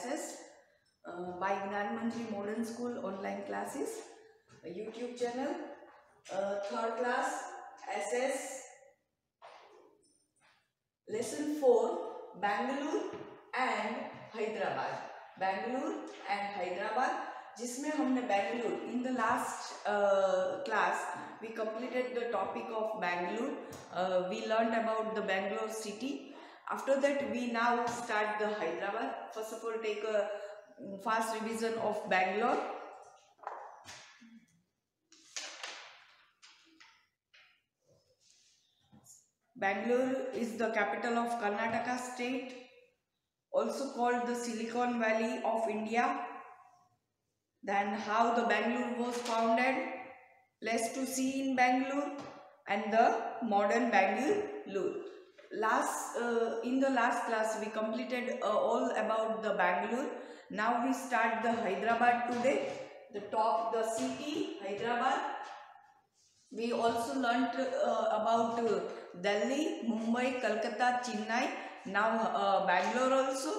SS by Gnan Manjri Modern School online classes, a YouTube channel, third class SS lesson 4 Bangalore and Hyderabad. Bangalore and Hyderabad, जिसमें हमने Bangalore in the last class we completed the topic of Bangalore. We learned about the Bangalore city. After that we now start the Hyderabad. First of all, take a fast revision of Bangalore. Bangalore is the capital of Karnataka state, also called the Silicon Valley of India. Then how the Bangalore was founded, place to see in Bangalore, and the modern Bangalore. In the last class we completed all about the Bangalore. Now we start the Hyderabad today. The city Hyderabad. We also learnt about Delhi, Mumbai, Kolkata, Chennai. Now Bangalore also,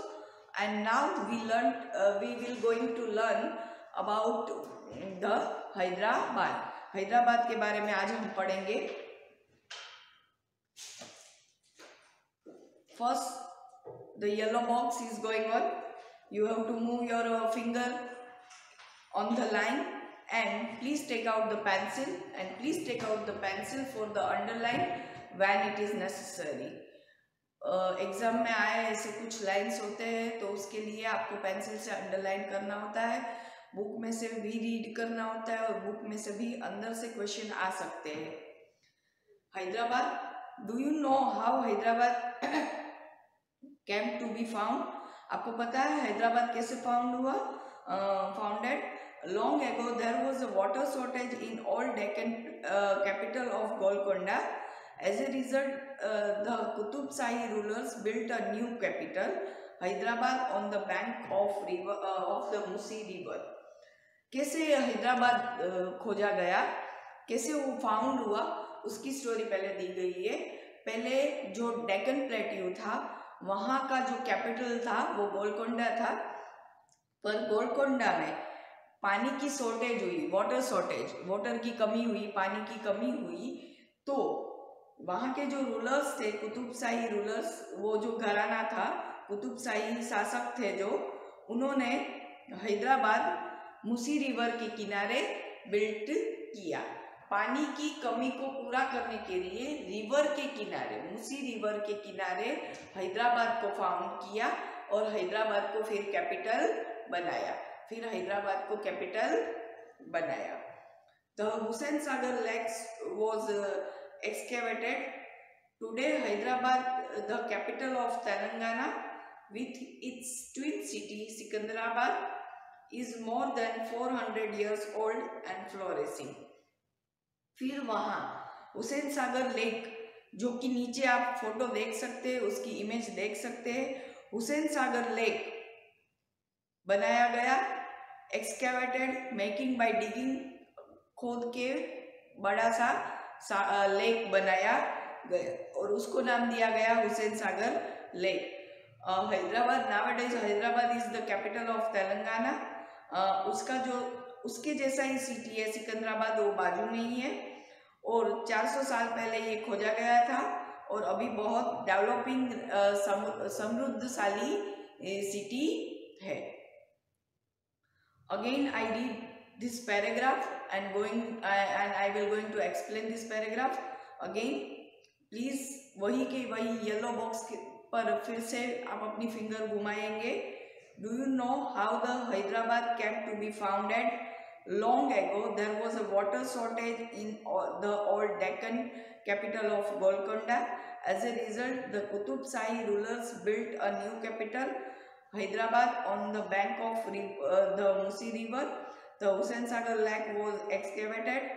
and now we will going to learn about the Hyderabad. Hyderabad के बारे में आज हम पढ़ेंगे. First, the yellow box is going on. You have to move your finger on the line and please take out the pencil for the underline when it is necessary. Exam में आए ऐसे कुछ लाइन्स होते हैं तो उसके लिए आपको पेंसिल से अंडरलाइन करना होता है, बुक में से भी रीड करना होता है और बुक में से भी अंदर से क्वेश्चन आ सकते हैं. Hyderabad, do you know how Hyderabad came to be found? आपको पता है हैदराबाद कैसे फाउंड हुआ? Founded long ago there was a water shortage in all Deccan capital of Golconda. As a result, the Qutub Shahi rulers built a new capital, Hyderabad, on the bank of the Musi river. कैसे हैदराबाद खोजा गया, कैसे वो found हुआ, उसकी story पहले दी गई है. पहले जो डेक्कन प्लेट्यू था वहाँ का जो कैपिटल था वो गोलकोंडा था, पर गोलकोंडा में पानी की शॉर्टेज हुई, वाटर की कमी हुई, पानी की कमी हुई. तो वहाँ के जो रूलर्स थे, कुतुब शाही रूलर्स, वो जो घराना था, कुतुब शाही शासक थे जो, उन्होंने हैदराबाद मुसी रिवर के किनारे बिल्ट किया. पानी की कमी को पूरा करने के लिए रिवर के किनारे, मुसी रिवर के किनारे हैदराबाद को फाउंड किया और हैदराबाद को फिर कैपिटल बनाया. The Hussain Sagar Lakes was excavated. Today Hyderabad, the capital of Telangana, with its twin city Sikandrabad, is more than 400 years old and flourishing. फिर वहाँ हुसैन सागर लेक, जो कि नीचे आप फोटो देख सकते हैं, उसकी इमेज देख सकते हैं. हुसैन सागर लेक बनाया गया, एक्सकेवेटेड, मेकिंग बाय डिगिंग, खोद के बड़ा सा लेक बनाया गया और उसको नाम दिया गया Hussain Sagar lake. Hyderabad, nowadays Hyderabad is the capital of Telangana. उसके जैसा ही सिटी है सिकंदराबाद, वो बाजू में ही है और 400 साल पहले ये खोजा गया था और अभी बहुत डेवलपिंग समृद्धशाली सिटी है. Again I read this paragraph and I will going to explain this paragraph again. Please वही के वही येलो बॉक्स पर फिर से आप अपनी फिंगर घुमाएंगे. Do you know how the Hyderabad came to be founded? Long ago there was a water shortage in the old Deccan capital of Golconda. As a result, the Qutub Shahi rulers built a new capital, Hyderabad, on the bank of the Musi river. The Hussain Sagar Lake was excavated.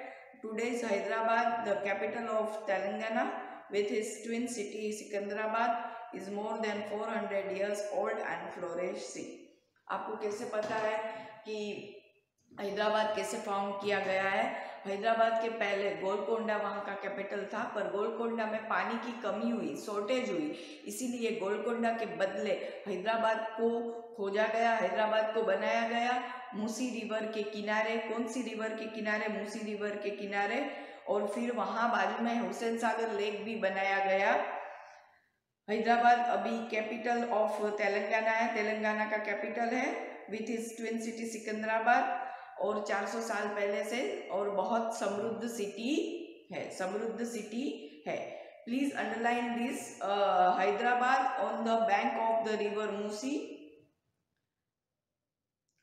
Today's Hyderabad, the capital of Telangana, with its twin city Sikandrabad, is more than 400 years old and flourishing. आपको कैसे पता है कि हैदराबाद कैसे found किया गया है? हैदराबाद के पहले गोलकोंडा वहाँ का कैपिटल था, पर गोलकोंडा में पानी की कमी हुई, शॉर्टेज हुई, इसीलिए गोलकोंडा के बदले हैदराबाद को खोजा गया, हैदराबाद को बनाया गया मूसी रिवर के किनारे। कौन सी रिवर के किनारे? मूसी रिवर के किनारे। और फिर वहाँ बाजू में हुसैन सागर लेक भी बनाया गया। हैदराबाद अभी कैपिटल ऑफ तेलंगाना है, तेलंगाना का कैपिटल है with is twin city Secunderabad, और 400 साल पहले से, और बहुत समृद्ध सिटी है, समृद्ध सिटी है। Please underline this, Hyderabad on the bank of the river Musi,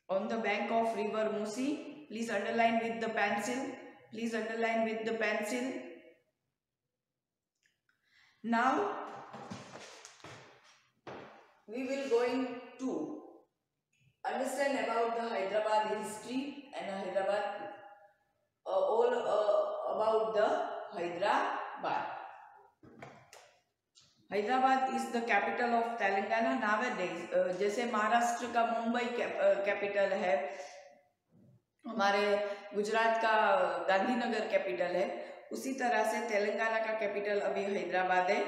on the bank of river Musi. Please underline with the pencil. Please underline with the pencil. Now we will going to understand about the Hyderabad history and Hyderabad, all about the Hyderabad. Hyderabad is the capital of Telangana nowadays. जैसे महाराष्ट्र का Mumbai capital है, हमारे गुजरात का Gandhinagar capital है, उसी तरह से तेलंगाना का कैपिटल अभी हैदराबाद है।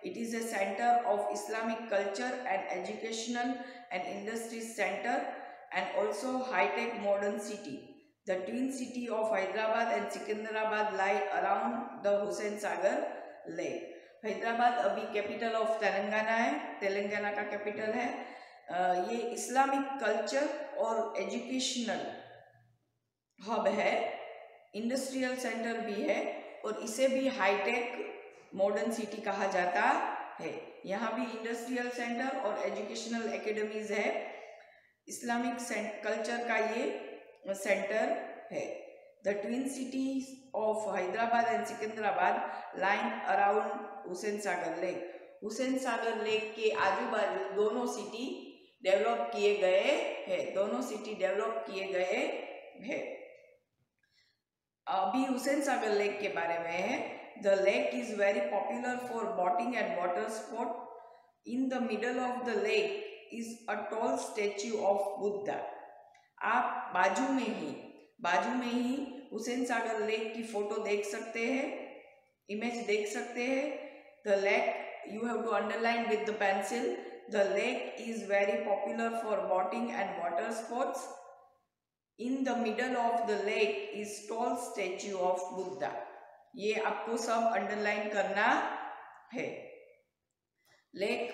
It is a centre of Islamic culture and educational and industry centre and also hitech modern city. The twin city of Hyderabad and Secunderabad lie around the Hussain Sagar lake. Hyderabad अभी कैपिटल ऑफ तेलंगाना है, तेलंगाना का कैपिटल है। ये इस्लामिक कल्चर और educational hub है, industrial centre भी है, और इसे भी हाईटेक मॉडर्न सिटी कहा जाता है। यहाँ भी इंडस्ट्रियल सेंटर और एजुकेशनल एकेडमीज है, इस्लामिक कल्चर का ये सेंटर है। The twin cities of Hyderabad and Secunderabad line around Hussain Sagar lake. Hussain Sagar lake के आजू बाजू दोनों सिटी डेवलप किए गए हैं, दोनों सिटी डेवलप किए गए हैं। अभी हुसैन सागर लेक के बारे में है। The lake is very popular for boating and water sport. In the middle of the lake is a tall statue of Buddha. आप बाजू में ही हुसैन सागर लेक की फोटो देख सकते हैं, इमेज देख सकते हैं। The lake you have to underline with the pencil. The lake is very popular for boating and water sports. In the middle of the lake is tall statue of Buddha. ये आपको सब underline करना है। Lake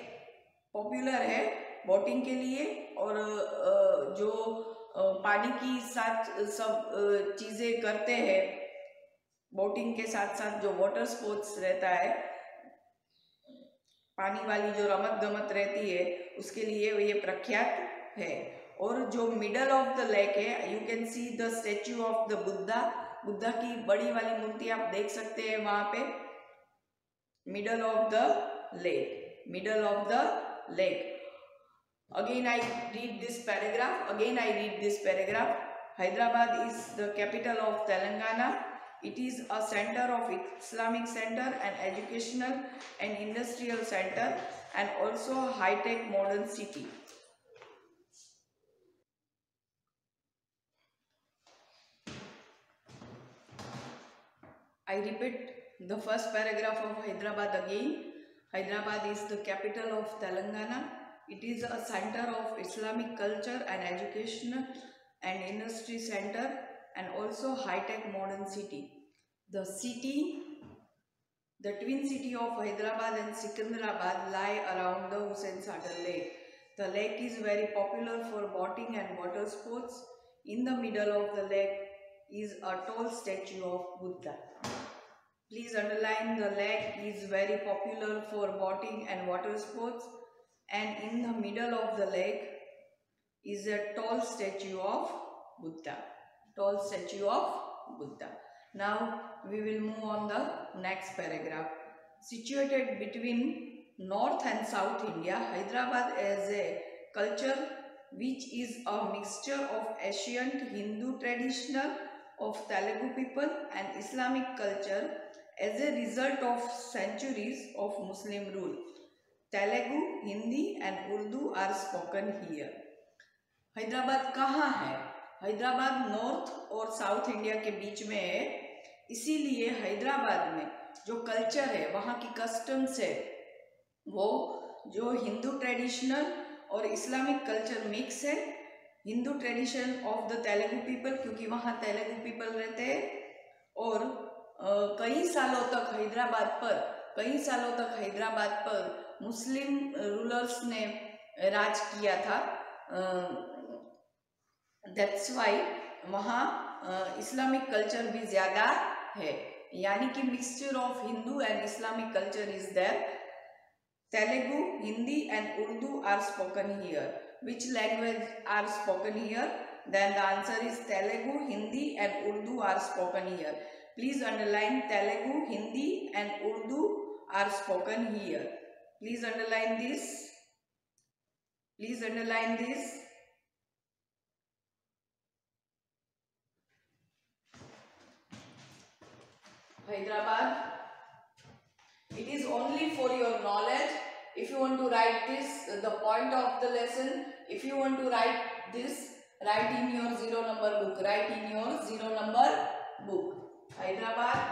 popular है boating के लिए, और जो पानी की साथ सब चीज़ें करते हैं, बोटिंग के साथ साथ जो वाटर स्पोर्ट्स रहता है, पानी वाली जो रमत गमत रहती है, उसके लिए ये प्रख्यात है। और जो मिडल ऑफ द लेक है, you can see the statue of the Buddha. Buddha की बड़ी वाली मूर्ति आप देख सकते हैं वहाँ पे, middle of the lake, middle of the lake. Again I read this paragraph. Hyderabad is the capital of Telangana. It is a center of Islamic center and educational and industrial center and also high-tech modern city. I repeat the first paragraph of Hyderabad again. Hyderabad is the capital of Telangana. It is a center of Islamic culture and educational and industry center and also high-tech modern city. The twin city of Hyderabad and Secunderabad lie around the Husain Sagar Lake. The lake is very popular for boating and water sports. In the middle of the lake is a tall statue of Buddha. Please underline, the lake is very popular for boating and water sports. And in the middle of the lake is a tall statue of Buddha. Tall statue of Buddha. Now we will move on the next paragraph. Situated between North and South India, Hyderabad has a culture which is a mixture of ancient Hindu traditional of Telugu people and Islamic culture as a result of centuries of Muslim rule. Telugu, Hindi and Urdu are spoken here. Hyderabad कहाँ है? Hyderabad north और south India के बीच में है, इसीलिए हैदराबाद में जो कल्चर है, वहाँ की कस्टम्स है, वो जो हिंदू ट्रेडिशनल और इस्लामिक कल्चर मिक्स है। Hindu tradition of the Telugu people, क्योंकि वहाँ तेलुगु पीपल रहते हैं, और कई सालों तक हैदराबाद पर मुस्लिम रूलर्स ने राज किया था। दैट्स वाई वहाँ इस्लामिक कल्चर भी ज़्यादा है, यानी कि mixture of Hindu and Islamic culture is there. Telugu, Hindi and Urdu are spoken here. Which language are spoken here? Then the answer is Telugu, Hindi and Urdu are spoken here. Please underline Telugu, Hindi and Urdu are spoken here. Please underline this. Please underline this. Hyderabad. It is only for your knowledge. If you want to write this, the point of the lesson, if you want to write this, write in your 0 number book. Write in your 0 number book. Hyderabad.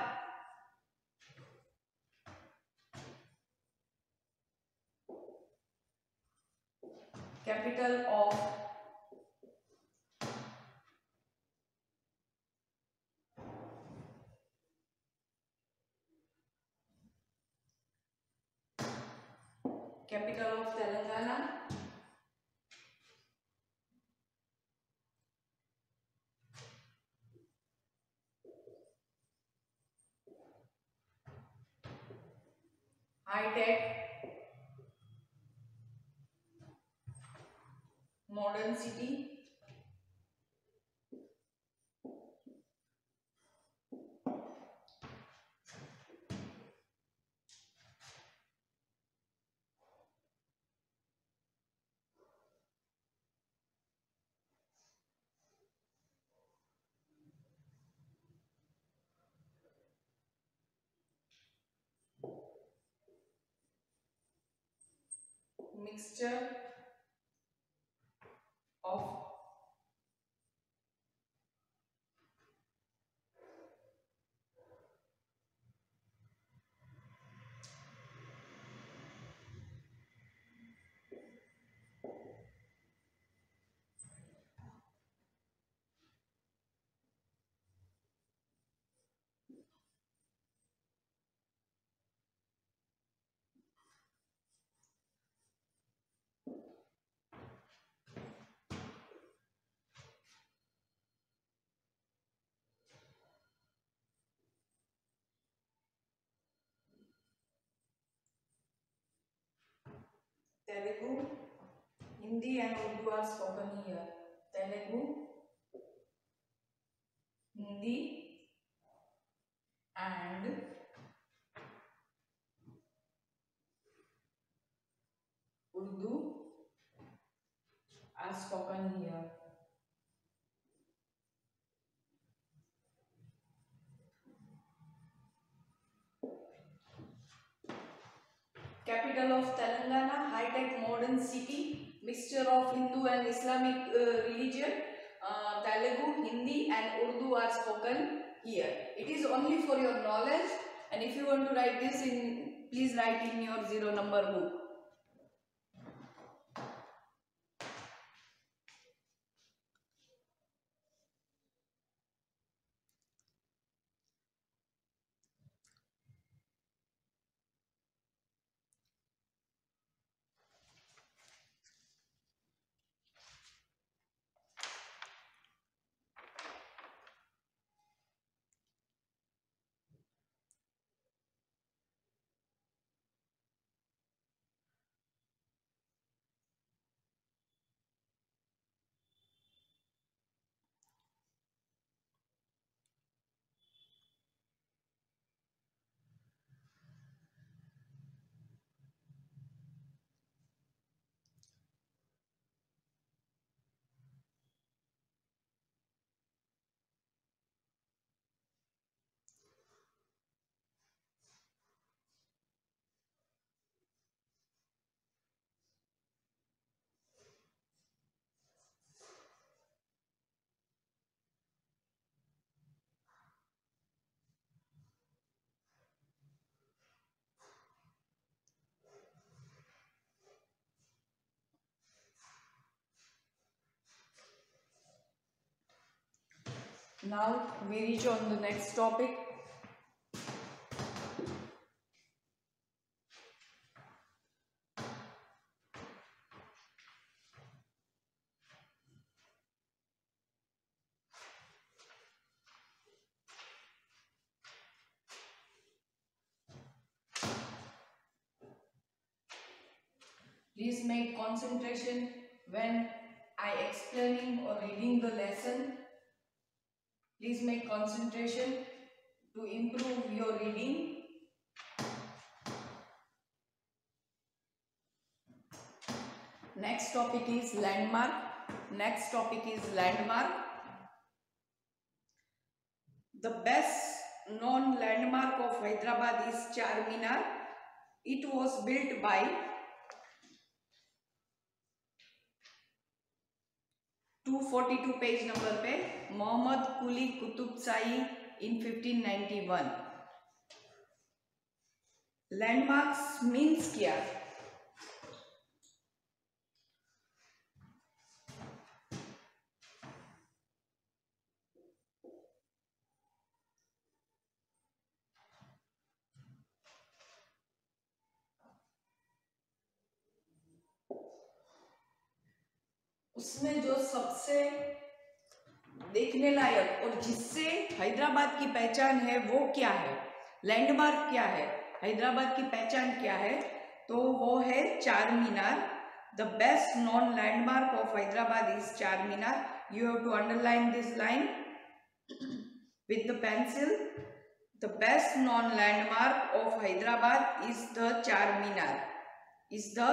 Capital of Telangana. High-tech, modern city. Mixture of Telugu, Hindi and Urdu are spoken here. Telugu, Hindi and Urdu are spoken here. Capital of Telangana, high-tech modern city, mixture of Hindu and Islamic religion. Telugu, Hindi and Urdu are spoken here. It is only for your knowledge, and if you want to write this in, please write in your 0 number book. Now we reach on the next topic. Please make concentration when I explaining or reading the lesson. Please make concentration to improve your reading. Next topic is landmark. Next topic is landmark. The best known landmark of Hyderabad is Charminar. It was built by 242 page number पे Mohammad Quli Qutub Shahi in 1591. Landmarks means क्या? उसमें जो सबसे देखने लायक और जिससे हैदराबाद की पहचान है वो क्या है? लैंडमार्क क्या है? हैदराबाद की पहचान क्या है? तो वो है Char Minar. The best known landmark of Hyderabad is Char Minar. You have to underline this line with the pencil. The best known landmark of Hyderabad is the Charminar. Is the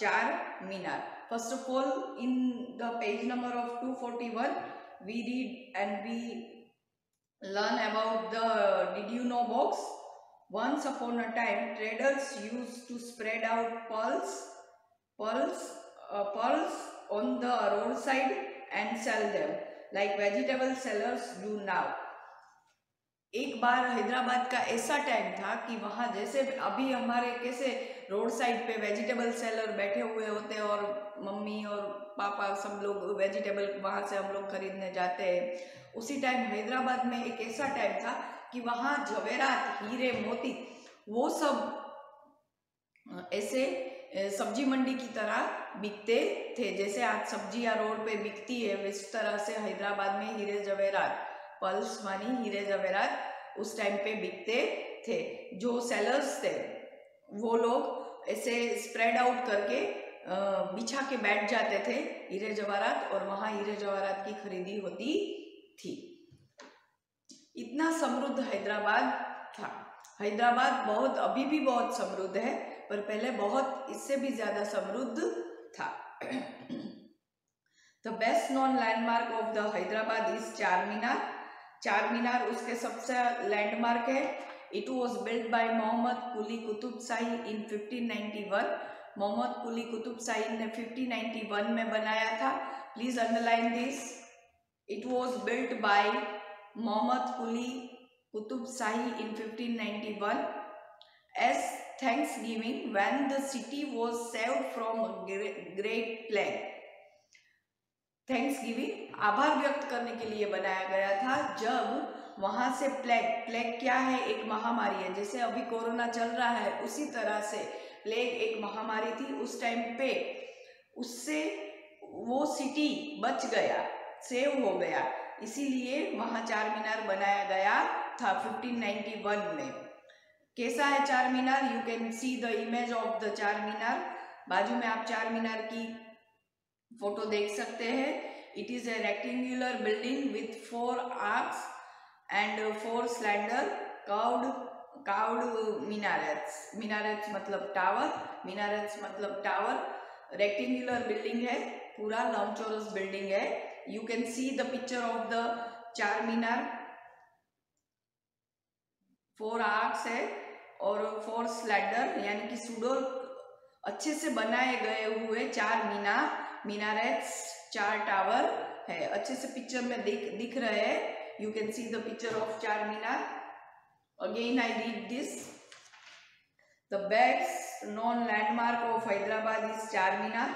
Charminar. First of all, in the page number of 241, we read and we learn about the did you know box. Once upon a time, traders used to spread out pearls on the roadside and sell them like vegetable sellers do now. एक बार हैदराबाद का ऐसा time था कि वहाँ जैसे अभी हमारे कैसे रोड साइड पे वेजिटेबल सेलर बैठे हुए होते हैं और मम्मी और पापा सब लोग वेजिटेबल वहाँ से हम लोग खरीदने जाते हैं, उसी टाइम हैदराबाद में एक ऐसा टाइम था कि वहाँ जवेरात, हीरे, मोती वो सब ऐसे सब्जी मंडी की तरह बिकते थे. जैसे आज सब्जियाँ रोड पे बिकती है इस तरह से हैदराबाद में हीरे जवेरात, पल्स मानी हीरे जवेरात उस टाइम पे बिकते थे. जो सेलर्स थे वो लोग ऐसे स्प्रेड आउट करके बिछा के बैठ जाते थे हीरे जवाहरात और वहाँ हीरे जवाहरात की खरीदी होती थी. इतना समृद्ध हैदराबाद था. हैदराबाद बहुत अभी भी बहुत समृद्ध है पर पहले बहुत इससे भी ज़्यादा समृद्ध था. The best known landmark of the Hyderabad is Charminar. Charminar उसके सबसे लैंडमार्क है. It was built by Mohammed Quli Qutub Shahi in 1591. Mohammed Quli Qutub Shahi ने 1591 में बनाया था. Please underline this. It was built by Mohammed Quli Qutub Shahi in 1591 as Thanksgiving when the city was saved from a great plague. Thanksgiving आभार व्यक्त करने के लिए बनाया गया था जब वहाँ से प्लेग क्या है? एक महामारी है. जैसे अभी कोरोना चल रहा है उसी तरह से प्लेग एक महामारी थी उस टाइम पे. उससे वो सिटी बच गया, सेव हो गया, इसीलिए वहाँ चार मीनार बनाया गया था 1591 में. कैसा है Char Minar? You can see the image of the Char Minar. बाजू में आप चार मीनार की फोटो देख सकते हैं. It is A rectangular building with 4 arcs and 4 slander curved minarettes. minarettes मतलब टावर, minarettes मतलब टावर. रेक्टेंगुलर बिल्डिंग है, पूरा लंबचौरस बिल्डिंग है. You can see the picture of the Char Minar. 4 arcs है और 4 स्लैंडर यानी कि सुडोल अच्छे से बनाए गए हुए चार minarettes, 4 टावर है. अच्छे से पिक्चर में दिख रहे हैं. You can see the picture of Char Minar. Again I read this. The best known landmark of Hyderabad is Char Minar.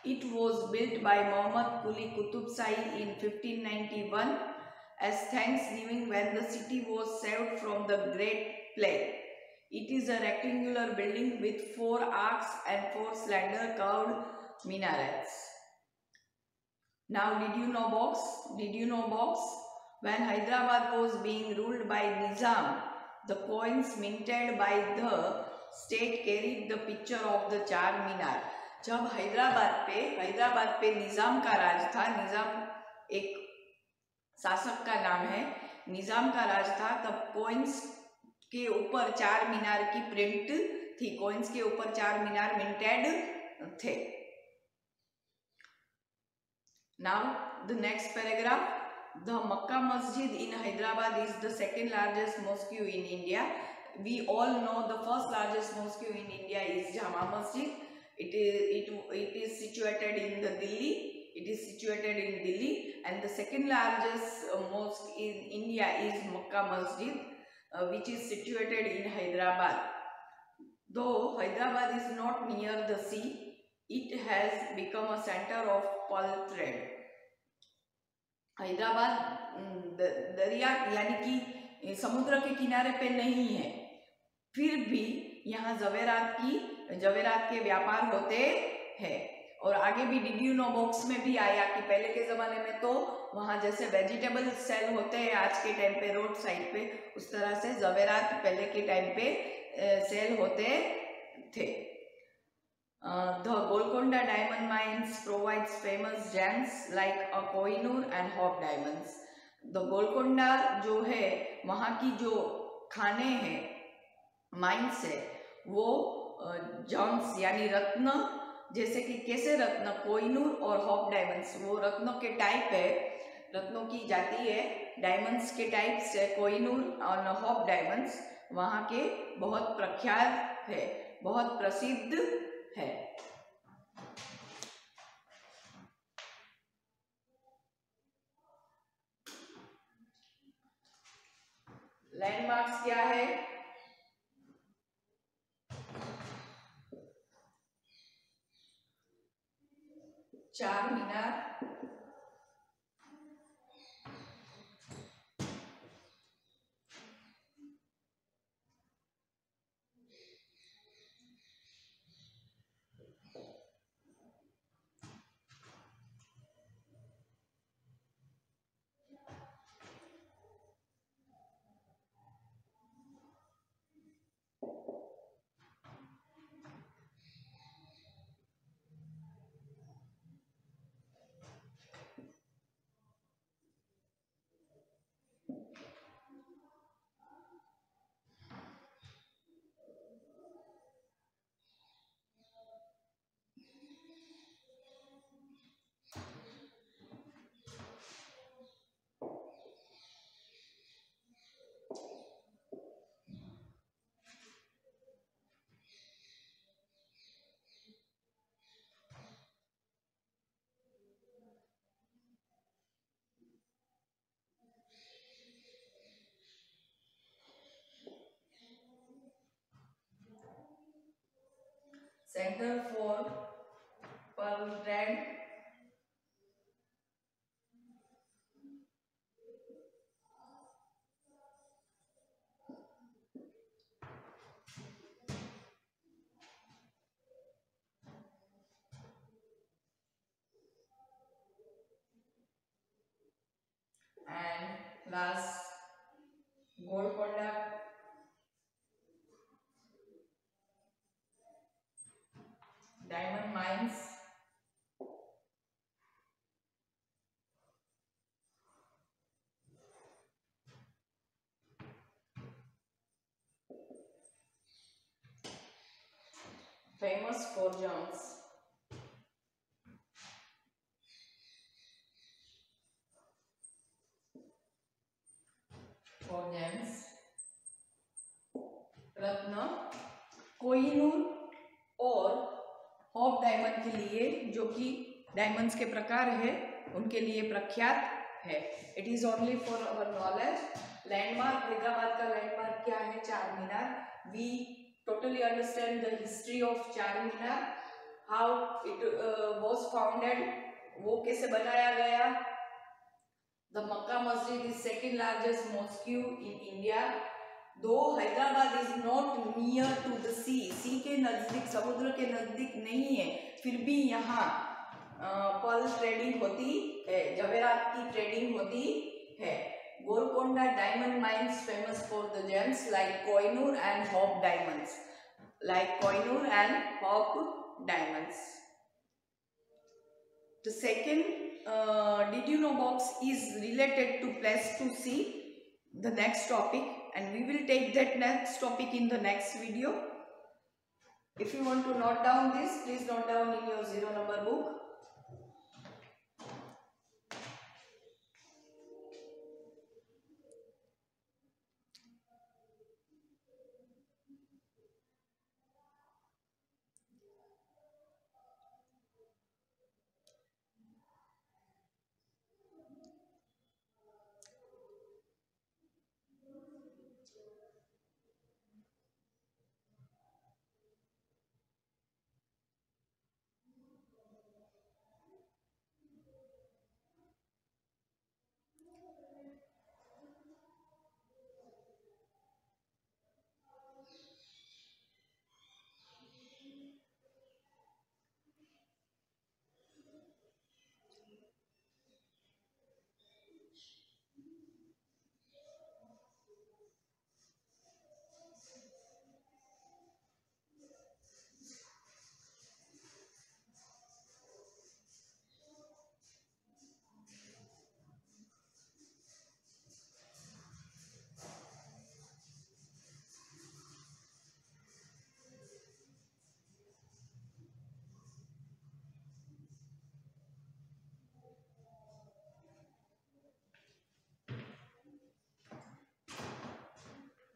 It was built by Mohammed Quli Qutub Shahi in 1591. as thanksgiving when the city was saved from the Great Plague. It is a rectangular building with 4 arcs and 4 slender curved minarets. Now, did you know box? Did you know box? When Hyderabad was being ruled by Nizam, the coins minted by the state carried the picture of the Char Minar. जब हैदराबाद पे निज़ाम का राज था, निज़ाम एक शासक का नाम है, निज़ाम का राज था, तब कॉइन्स के ऊपर 4 मीनार की प्रिंट थी, कॉइन्स के ऊपर 4 मीनार मिंटेड थे. Now the next paragraph. The Makkah Masjid in Hyderabad is the second largest mosque in India. We all know the first largest mosque in India is Jama Masjid. It is situated in the Delhi. It is situated in Delhi, and the second largest mosque in India is Makkah Masjid, which is situated in Hyderabad. Though Hyderabad is not near the sea, it has become a center of pearl trade. Hyderabad दरिया यानी कि समुद्र के किनारे पे नहीं है, फिर भी यहाँ जवेरात के व्यापार होते हैं. और आगे भी डिड यू नो बॉक्स में भी आया कि पहले के ज़माने में तो वहाँ जैसे वेजिटेबल सेल होते हैं आज के टाइम पे रोड साइड पे, उस तरह से जवेरात पहले के टाइम पे सेल होते थे. The Golconda diamond mines provides famous gems like a Kohinoor and Hope diamonds. The Golconda जो है वहाँ की जो खाने हैं, माइंस है, वो जेम्स यानी रत्न, जैसे कि कैसे रत्न, कोहिनूर और हॉप डायमंड्स, वो रत्नों के टाइप है, रत्नों की जाती है, डायमंड्स के टाइप से कोहिनूर और हॉप डायमंड्स वहाँ के बहुत प्रख्यात है, बहुत प्रसिद्ध है. लैंडमार्क्स क्या है? चार मीनार, Center for pearl trade, and last Golconda diamond mines, famous for gems. For gems, रत्न, कोहिनूर और हॉप डायमंड के लिए, जो कि डायमंड्स के प्रकार है, उनके लिए प्रख्यात है. It is only for our knowledge. Landmark, Hyderabad का लैंडमार्क क्या है? Char Minar. We totally understand the history of Char Minar, how it was founded, वो कैसे बनाया गया. The Makkah Masjid is second largest mosque in India. Though Hyderabad is not near to the sea, sea के नज़दीक, समुद्र के नज़दीक नहीं है, फिर भी यहाँ पर्ल ट्रेडिंग होती है, जवेरात की ट्रेडिंग होती है. Golconda diamond mines famous for the gems like Koh-i-Noor and Hope diamonds. Like Koh-i-Noor and Hope diamonds. The second did you know box is related to place to see, the next topic, and we will take that next topic in the next video. If you want to note down this, please note down in your 0 number book.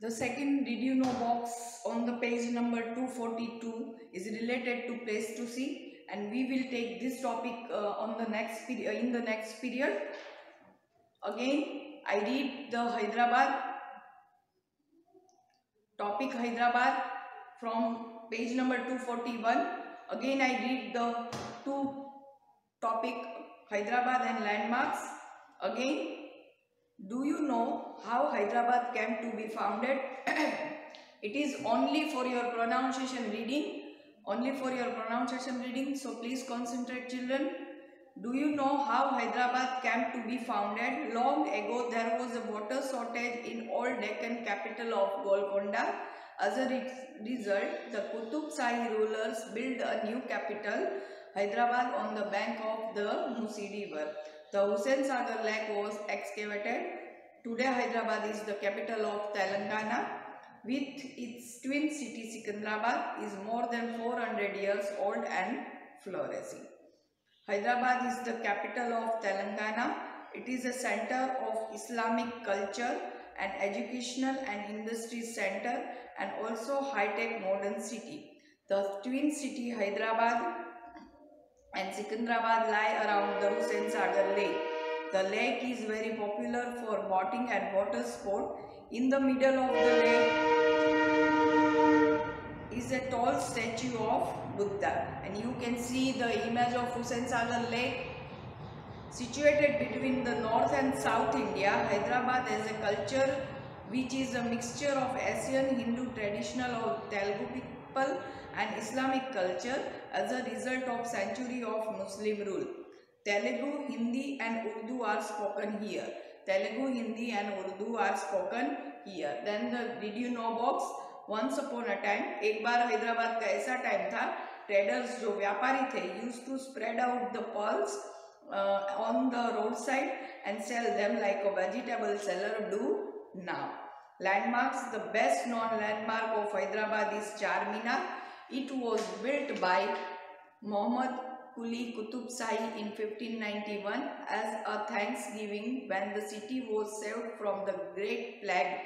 The second did you know box on the page number 242 is related to place to see, and we will take this topic on the next in the next period. Again, I read the Hyderabad topic Hyderabad from page number 241. Again, I read the two topic Hyderabad and landmarks. Again, do you know how Hyderabad came to be founded? It is only for your pronunciation reading. Only for your pronunciation reading. So please concentrate, children. Do you know how Hyderabad came to be founded? Long ago, there was a water shortage in old Deccan capital of Golconda. As a result, the Qutub Shahi rulers built a new capital, Hyderabad, on the bank of the Musi River. The Hussain Sagar Lake was excavated. Today, Hyderabad is the capital of Telangana. With its twin city, Secunderabad is more than 400 years old and flourishing. Hyderabad is the capital of Telangana. It is a center of Islamic culture, an educational and industry center, and also high-tech modern city. The twin city Hyderabad and Secunderabad lie around the Hussain Sagar Lake. The lake is very popular for boating and water sport. In the middle of the lake is a tall statue of Buddha, and you can see the image of Hussain Sagar Lake. Situated between the north and south India, Hyderabad has a culture which is a mixture of Asian, Hindu, traditional or Telugu people and Islamic culture as a result of century of Muslim rule. Telugu, Hindi and Urdu are spoken here. Telugu, Hindi and Urdu are spoken here. Then the did you know box. Once upon a time, एक बार हैदराबाद का ऐसा time था, traders जो व्यापारी थे used to spread out the pearls on the roadside and sell them like a vegetable seller do now. Landmarks. The best known landmark of Hyderabad is Charminar. It was built by Muhammad Quli Qutub Shahi in 1591 as a thanksgiving when the city was saved from the Great Plague.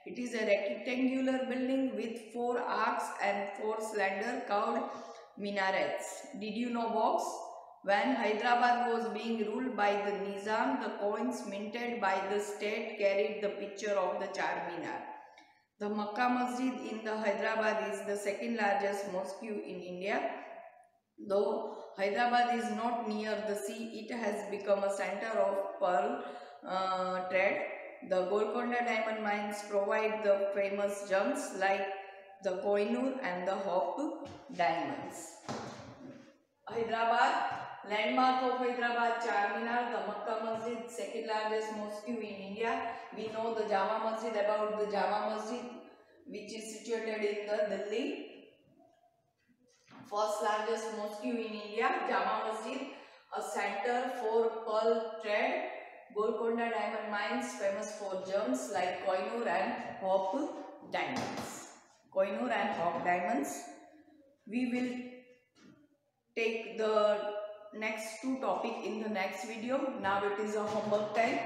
It is a rectangular building with 4 arcs and 4 slender curved minarets. Did you know box? When Hyderabad was being ruled by the Nizam, the coins minted by the state carried the picture of the Charminar. The Makkah Masjid in the Hyderabad is the second largest mosque in India. Though Hyderabad is not near the sea, it has become a center of pearl trade. The Golconda diamond mines provide the famous gems like the Kohinoor and the Hope diamonds. Hyderabad, landmark of Hyderabad, Charminar, the Makkah Masjid, second largest mosque in India. We know the Jama Masjid, about the Jama Masjid, which is situated in the Delhi. First largest mosque in India, Jama Masjid, a center for pearl trade. Golconda diamond mines, famous for gems like Kohinoor and Hope diamonds. Kohinoor and Hope diamonds. We will take the next two topic in the next video. Now it is a homework time.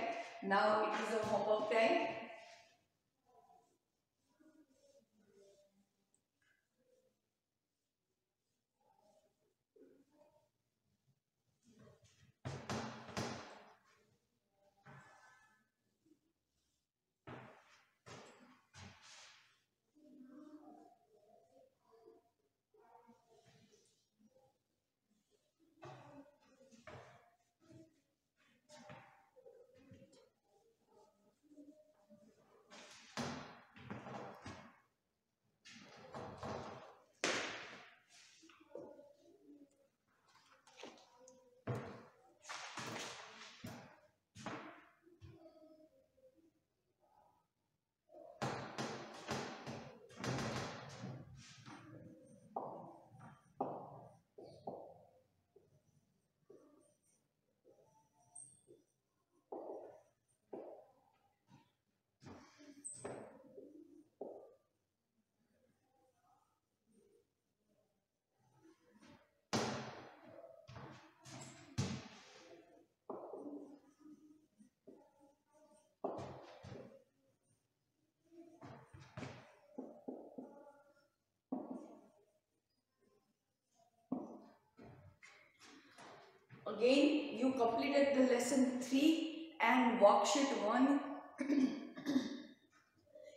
Again, you completed the lesson 3 and worksheet 1.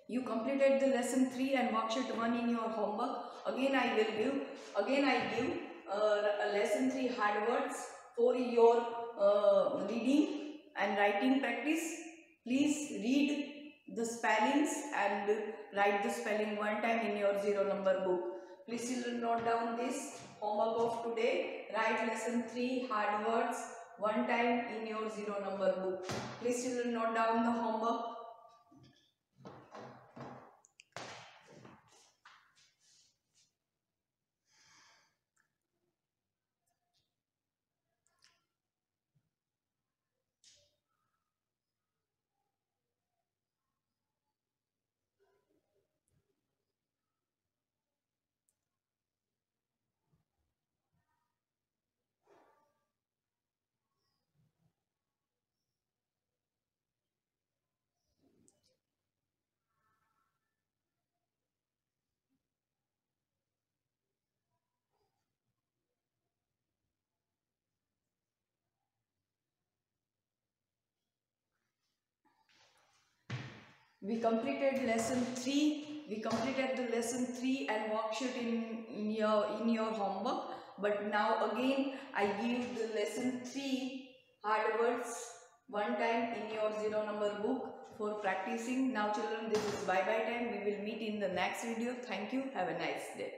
You completed the lesson 3 and worksheet 1 in your homework. Again, I give lesson 3 hard words for your reading and writing practice. Please read the spellings and write the spelling one time in your 0 number book. Please children note down this homework of today. Write lesson 3 hard words one time in your 0 number book. Please children note down the homework. We completed lesson 3. We completed the lesson 3 and worksheet in your homework. But now again I give the lesson 3 hard words one time in your 0 number book for practicing. Now children, this is bye bye time. We will meet in the next video. Thank you. Have a nice day.